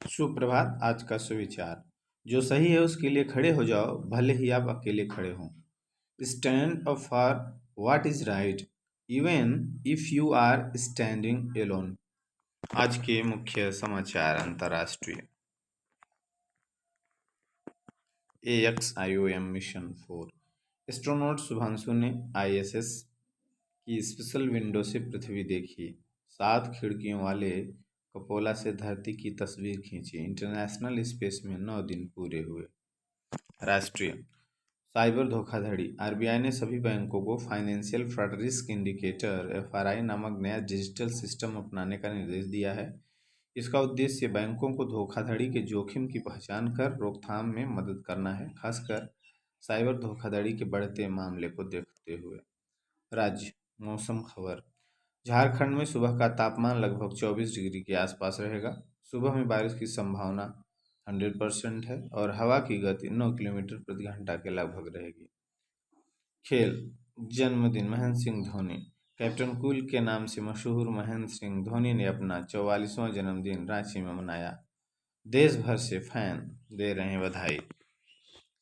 सुप्रभात। आज का सुविचार, जो सही है उसके लिए खड़े हो जाओ, भले ही आप अकेले खड़े हों। Stand up for what is right even if you are standing alone. आज के मुख्य समाचार अंतर्राष्ट्रीय। AXIOM मिशन 4 एस्ट्रोनॉट शुभांशु ने ISS की स्पेशल विंडो से पृथ्वी देखी। 7 खिड़कियों वाले कपोला से धरती की तस्वीर खींची। इंटरनेशनल स्पेस में 9 दिन पूरे हुए। राष्ट्रीय साइबर धोखाधड़ी। RBI ने सभी बैंकों को financial fraud risk indicator FRI नामक नया डिजिटल सिस्टम अपनाने का निर्देश दिया है। इसका उद्देश्य बैंकों को धोखाधड़ी के जोखिम की पहचान कर रोकथाम में मदद करना है, खासकर साइबर धोखाधड़ी के बढ़ते मामले को देखते हुए। राज्य मौसम खबर। झारखंड में सुबह का तापमान लगभग 24 डिग्री के आसपास रहेगा। सुबह में बारिश की संभावना 100% है और हवा की गति 9 किलोमीटर प्रति घंटा के लगभग रहेगी। खेल जन्मदिन महेंद्र सिंह धोनी। कैप्टन कूल के नाम से मशहूर महेंद्र सिंह धोनी ने अपना 44वां जन्मदिन रांची में मनाया। देश भर से फैन दे रहे हैं बधाई।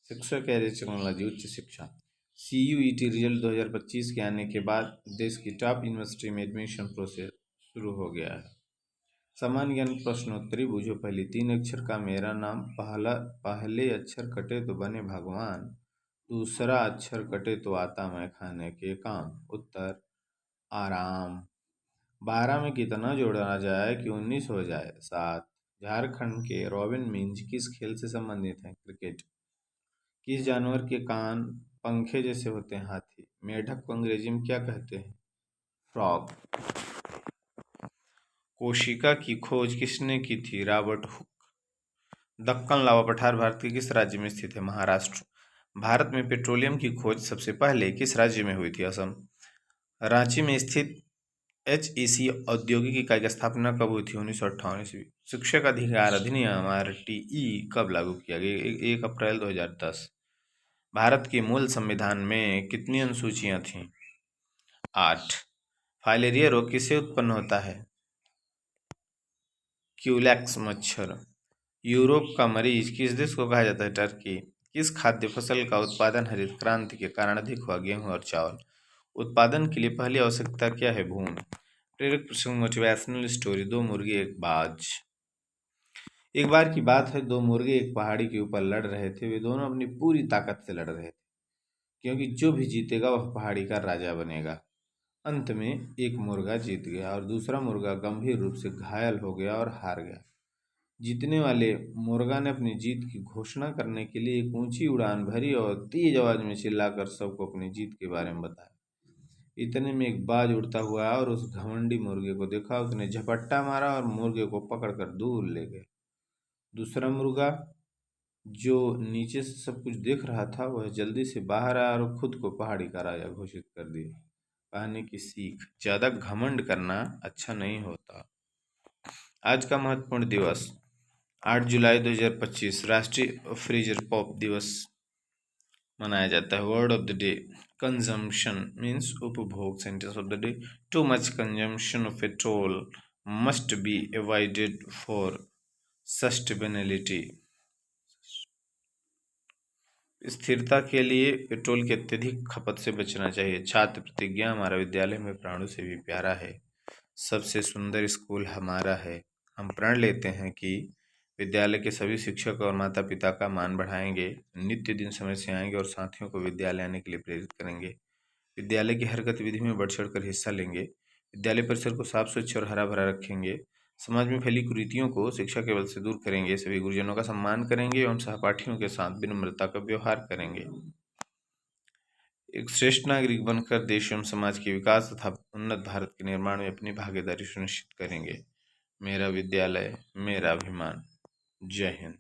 शिक्षा कैरियर टेक्नोलॉजी उच्च शिक्षा। CUET रिजल्ट 2025 के आने के बाद देश की टॉप यूनिवर्सिटी में एडमिशन प्रोसेस शुरू हो गया है। सामान्य ज्ञान प्रश्नोत्तरी बूझो पहली 3 अक्षर का मेरा नाम। पहले अक्षर कटे तो बने भगवान, दूसरा अक्षर कटे तो आता मैं खाने के काम। उत्तर आराम। 12 में कितना जोड़ा जाए कि 19 हो जाए? 7। झारखंड के रॉबिन मिंज किस खेल से संबंधित हैं? क्रिकेट। किस जानवर के कान पंखे जैसे होते हैं? हाथी। मेढक को अंग्रेजी में क्या कहते हैं? फ्रॉग। कोशिका की खोज किसने की थी? Robert Hooke. दक्कन लावा पठार भारत के किस राज्य में स्थित है? महाराष्ट्र। भारत में पेट्रोलियम की खोज सबसे पहले किस राज्य में हुई थी? असम। रांची में स्थित HEC औद्योगिक इकाई की स्थापना कब हुई थी? 1958 ईस्वी। शिक्षक अधिकार अधिनियम RTE कब लागू किया गया? 1 अप्रैल 2010। भारत के मूल संविधान में कितनी अनुसूचियां थीं? 8। फाइलेरिया रोग किससे उत्पन्न होता है? क्यूलेक्स मच्छर। यूरोप का मरीज किस देश को कहा जाता है? टर्की। किस खाद्य फसल का उत्पादन हरित क्रांति के कारण अधिक हुआ? गेहूं और चावल। उत्पादन के लिए पहली आवश्यकता क्या है? भूमि। प्रेरक प्रसंग मोटिवेशनल स्टोरी। 2 मुर्गे एक बाज। एक बार की बात है, 2 मुर्गे एक पहाड़ी के ऊपर लड़ रहे थे। वे दोनों अपनी पूरी ताकत से लड़ रहे थे, क्योंकि जो भी जीतेगा वह पहाड़ी का राजा बनेगा। अंत में एक मुर्गा जीत गया और दूसरा मुर्गा गंभीर रूप से घायल हो गया और हार गया। जीतने वाले मुर्गा ने अपनी जीत की घोषणा करने के लिए एक ऊंची उड़ान भरी और तेज आवाज में चिल्लाकर सबको अपनी जीत के बारे में बताया। इतने में एक बाज उड़ता हुआ आया और उस घमंडी मुर्गे को देखा। उसने झपट्टा मारा और मुर्गे को पकड़कर दूर ले गए। दूसरा मुर्गा, जो नीचे से सब कुछ देख रहा था, वह जल्दी से बाहर आया और खुद को पहाड़ी का राजा घोषित कर दिया। कहने की सीख, ज्यादा घमंड करना अच्छा नहीं होता। आज का महत्वपूर्ण दिवस 8 जुलाई 2025 राष्ट्रीय फ्रीजर पॉप दिवस मनाया जाता है। Word of the day consumption means उपभोग। Sentence of the day too much consumption of petrol must be avoided for sustainability. स्थिरता के लिए पेट्रोल की अत्यधिक खपत से बचना चाहिए। छात्र प्रतिज्ञा, हमारा विद्यालय में प्राणों से भी प्यारा है। सबसे सुंदर स्कूल हमारा है। हम प्रण लेते हैं कि विद्यालय के सभी शिक्षक और माता पिता का मान बढ़ाएंगे, नित्य दिन समय से आएंगे और साथियों को विद्यालय आने के लिए प्रेरित करेंगे। विद्यालय की हर गतिविधि में बढ़ चढ़ कर हिस्सा लेंगे। विद्यालय परिसर को साफ स्वच्छ और हरा भरा रखेंगे। समाज में फैली कुरीतियों को शिक्षा के बल से दूर करेंगे। सभी गुरुजनों का सम्मान करेंगे एवं सहपाठियों के साथ विनम्रता का व्यवहार करेंगे। एक श्रेष्ठ नागरिक बनकर देश एवं समाज के विकास तथा उन्नत भारत के निर्माण में अपनी भागीदारी सुनिश्चित करेंगे। मेरा विद्यालय, मेरा अभिमान। जय हिंद।